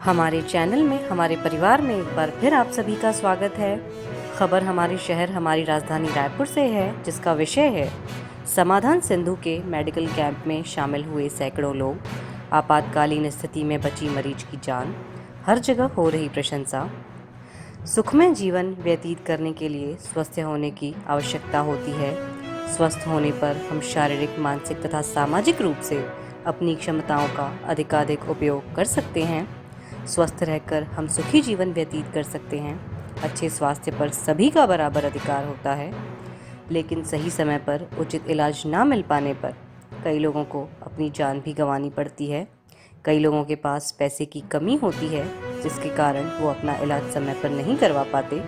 हमारे चैनल में हमारे परिवार में एक बार फिर आप सभी का स्वागत है। खबर हमारे शहर हमारी राजधानी रायपुर से है, जिसका विषय है समाधान सिंधु के मेडिकल कैंप में शामिल हुए सैकड़ों लोग, आपातकालीन स्थिति में बची मरीज की जान, हर जगह हो रही प्रशंसा। सुखमय जीवन व्यतीत करने के लिए स्वस्थ होने की आवश्यकता होती है। स्वस्थ होने पर हम शारीरिक, मानसिक तथा सामाजिक रूप से अपनी क्षमताओं का अधिकाधिक उपयोग कर सकते हैं। स्वस्थ रहकर हम सुखी जीवन व्यतीत कर सकते हैं। अच्छे स्वास्थ्य पर सभी का बराबर अधिकार होता है, लेकिन सही समय पर उचित इलाज ना मिल पाने पर कई लोगों को अपनी जान भी गंवानी पड़ती है। कई लोगों के पास पैसे की कमी होती है, जिसके कारण वो अपना इलाज समय पर नहीं करवा पाते।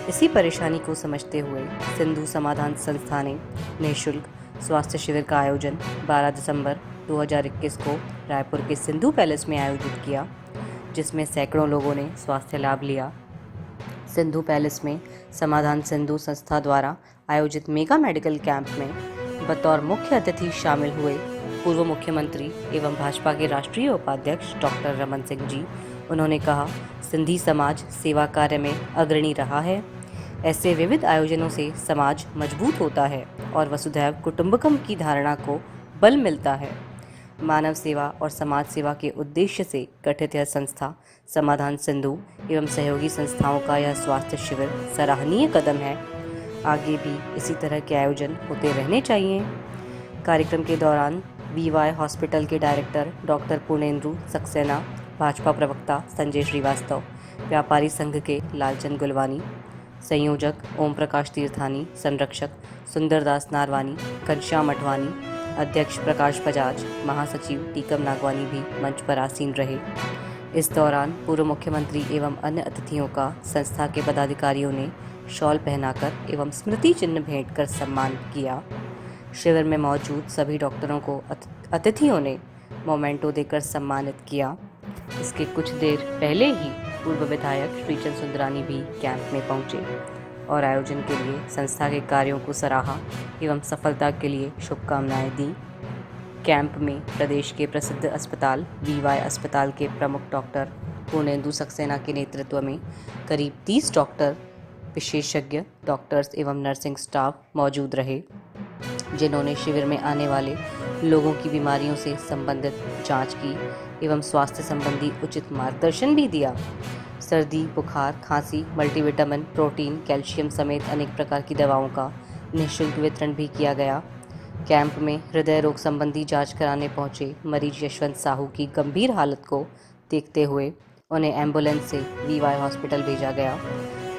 इसी परेशानी को समझते हुए सिंधु समाधान संस्था ने निःशुल्क स्वास्थ्य शिविर का आयोजन 12 दिसंबर 2021 को रायपुर के सिंधु पैलेस में आयोजित किया, जिसमें सैकड़ों लोगों ने स्वास्थ्य लाभ लिया। सिंधु पैलेस में समाधान सिंधु संस्था द्वारा आयोजित मेगा मेडिकल कैंप में बतौर मुख्य अतिथि शामिल हुए पूर्व मुख्यमंत्री एवं भाजपा के राष्ट्रीय उपाध्यक्ष डॉक्टर रमन सिंह जी। उन्होंने कहा, सिंधी समाज सेवा कार्य में अग्रणी रहा है। ऐसे विविध आयोजनों से समाज मजबूत होता है और वसुधैव कुटुंबकम की धारणा को बल मिलता है। मानव सेवा और समाज सेवा के उद्देश्य से गठित यह संस्था समाधान सिंधु एवं सहयोगी संस्थाओं का यह स्वास्थ्य शिविर सराहनीय कदम है। आगे भी इसी तरह के आयोजन होते रहने चाहिए। कार्यक्रम के दौरान वीवाई हॉस्पिटल के डायरेक्टर डॉक्टर पूर्णेंदु सक्सेना, भाजपा प्रवक्ता संजय श्रीवास्तव, व्यापारी संघ के लालचंद गुलवानी, संयोजक ओम प्रकाश तीर्थानी, संरक्षक सुंदरदास नारवानी, घनश्याम अठवानी, अध्यक्ष प्रकाश बजाज, महासचिव टीकम नागवानी भी मंच पर आसीन रहे। इस दौरान पूर्व मुख्यमंत्री एवं अन्य अतिथियों का संस्था के पदाधिकारियों ने शॉल पहनाकर एवं स्मृति चिन्ह भेंट कर सम्मान किया। शिविर में मौजूद सभी डॉक्टरों को अतिथियों ने मोमेंटो देकर सम्मानित किया। इसके कुछ देर पहले ही पूर्व विधायक श्रीचंद सुंदरानी भी कैंप में पहुंचे और आयोजन के लिए संस्था के कार्यों को सराहा एवं सफलता के लिए शुभकामनाएं दी। कैंप में प्रदेश के प्रसिद्ध अस्पताल वीवाई अस्पताल के प्रमुख डॉक्टर पूर्णेंदु सक्सेना के नेतृत्व में करीब 30 डॉक्टर, विशेषज्ञ डॉक्टर्स एवं नर्सिंग स्टाफ मौजूद रहे, जिन्होंने शिविर में आने वाले लोगों की बीमारियों से संबंधित जांच की एवं स्वास्थ्य संबंधी उचित मार्गदर्शन भी दिया। सर्दी, बुखार, खांसी, मल्टीविटामिन, प्रोटीन, कैल्शियम समेत अनेक प्रकार की दवाओं का निःशुल्क वितरण भी किया गया। कैंप में हृदय रोग संबंधी जांच कराने पहुंचे मरीज यशवंत साहू की गंभीर हालत को देखते हुए उन्हें एम्बुलेंस से वीवाई हॉस्पिटल भेजा गया,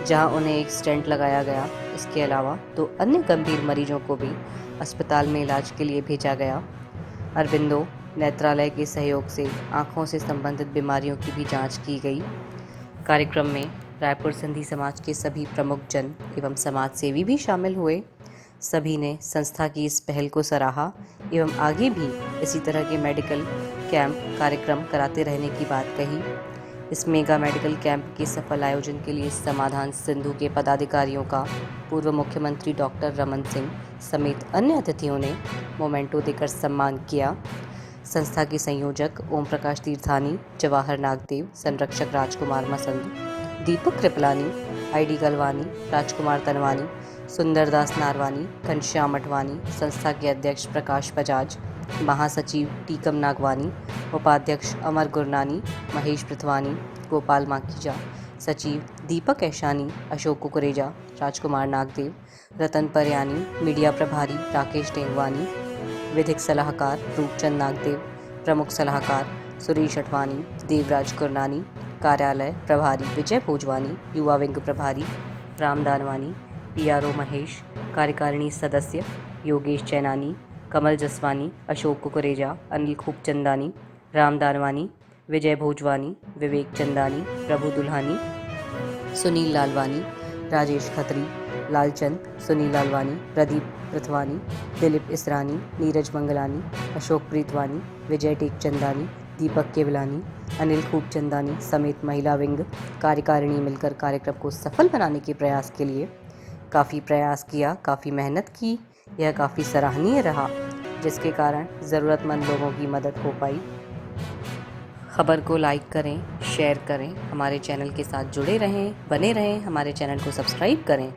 जहां उन्हें एक स्टेंट लगाया गया। इसके अलावा 2 अन्य गंभीर मरीजों को भी अस्पताल में इलाज के लिए भेजा गया। अरविंदो नेत्रालय के सहयोग से आँखों से संबंधित बीमारियों की भी जाँच की गई। कार्यक्रम में रायपुर सिंधी समाज के सभी प्रमुख जन एवं समाज सेवी भी शामिल हुए। सभी ने संस्था की इस पहल को सराहा एवं आगे भी इसी तरह के मेडिकल कैंप कार्यक्रम कराते रहने की बात कही। इस मेगा मेडिकल कैंप के सफल आयोजन के लिए समाधान सिंधु के पदाधिकारियों का पूर्व मुख्यमंत्री डॉक्टर रमन सिंह समेत अन्य अतिथियों ने मोमेंटो देकर सम्मान किया। संस्था के संयोजक ओम प्रकाश तीर्थानी, जवाहर नागदेव, संरक्षक राजकुमार मसंद, दीपक कृपलानी, आईडी गलवानी, राजकुमार तनवानी, सुंदरदास नारवानी, घनश्याम अठवानी, संस्था के अध्यक्ष प्रकाश बजाज, महासचिव टीकम नागवानी, उपाध्यक्ष अमर गुरनानी, महेश पृथवानी, गोपाल माखीजा, सचिव दीपक ऐशानी, अशोक कुकरेजा, राजकुमार नागदेव, रतन परयानी, मीडिया प्रभारी राकेश टेंगवानी, विधिक सलाहकार रूपचंद नागदेव, प्रमुख सलाहकार सुरेश अठवानी, देवराज गुरनानी, कार्यालय प्रभारी विजय भोजवानी, युवा विंग प्रभारी राम दानवानी, पीआरओ महेश, कार्यकारिणी सदस्य योगेश चैनानी, कमल जसवानी, अशोक कुकरेजा, अनिल खूबचंदानी, राम दानवानी, विजय भोजवानी, विवेक चंदानी, प्रभु दुल्हानी, सुनील लालवानी, राजेश खत्री, लालचंद, सुनील लालवानी, प्रदीप पृथवानी, दिलीप इसरानी, नीरज मंगलानी, अशोक प्रीतवानी, विजय टेकचंदानी, दीपक केवलानी, अनिल खूबचंदानी समेत महिला विंग कार्यकारिणी मिलकर कार्यक्रम को सफल बनाने के प्रयास के लिए काफ़ी प्रयास किया, काफ़ी मेहनत की। यह काफ़ी सराहनीय रहा, जिसके कारण ज़रूरतमंद लोगों की मदद हो पाई। खबर को लाइक करें, शेयर करें, हमारे चैनल के साथ जुड़े रहें, बने रहें, हमारे चैनल को सब्सक्राइब करें